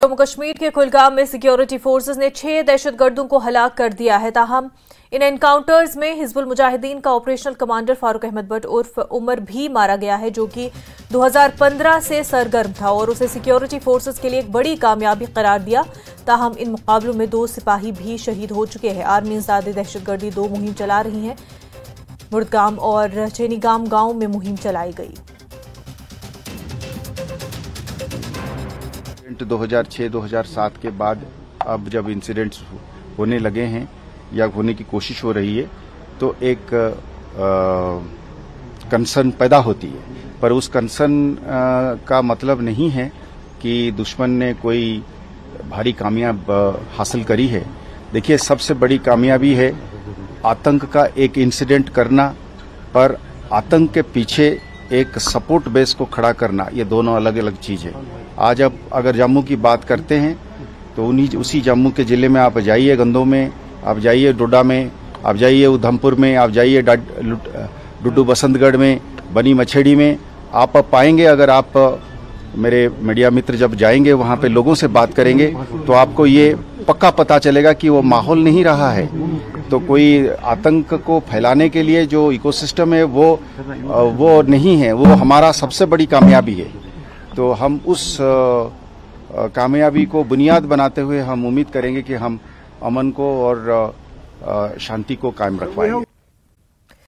जम्मू कश्मीर के कुलगाम में security forces ने 6 दहशतगर्दों को हलाक कर दिया है। ताहम इन एनकाउंटर्स में हिजबुल मुजाहिदीन का ऑपरेशनल कमांडर फारूक अहमद भट्ट उर्फ उमर भी मारा गया है, जो कि 2015 से सरगर्म था और उसे सिक्योरिटी फोर्सेस के लिए एक बड़ी कामयाबी करार दिया। ताहम इन मुकाबलों में 2 सिपाही भी शहीद हो चुके हैं। आर्मी इंसदादी दहशतगर्दी 2 मुहिम चला रही है। मुर्दगाम और चेनीगाम गांव में मुहिम चलाई गई। 2006-2007 के बाद अब जब इंसिडेंट्स होने लगे हैं या होने की कोशिश हो रही है तो एक कंसर्न पैदा होती है, पर उस कंसर्न का मतलब नहीं है कि दुश्मन ने कोई भारी कामयाब हासिल करी है। देखिए, सबसे बड़ी कामयाबी है आतंक का एक इंसिडेंट करना, पर आतंक के पीछे एक सपोर्ट बेस को खड़ा करना, ये दोनों अलग अलग चीज है। आज अब अगर जम्मू की बात करते हैं तो उसी जम्मू के जिले में आप जाइए, गंदों में आप जाइए, डोडा में आप जाइए, उधमपुर में आप जाइए, डुड्डू बसंतगढ़ में, बनी मछेड़ी में आप पाएंगे। अगर आप मेरे मीडिया मित्र जब जाएंगे वहां पे लोगों से बात करेंगे तो आपको ये पक्का पता चलेगा कि वो माहौल नहीं रहा है। तो कोई आतंक को फैलाने के लिए जो इकोसिस्टम है वो नहीं है। वो हमारा सबसे बड़ी कामयाबी है। तो हम उस कामयाबी को बुनियाद बनाते हुए हम उम्मीद करेंगे कि हम अमन को और शांति को कायम रखवाएंगे।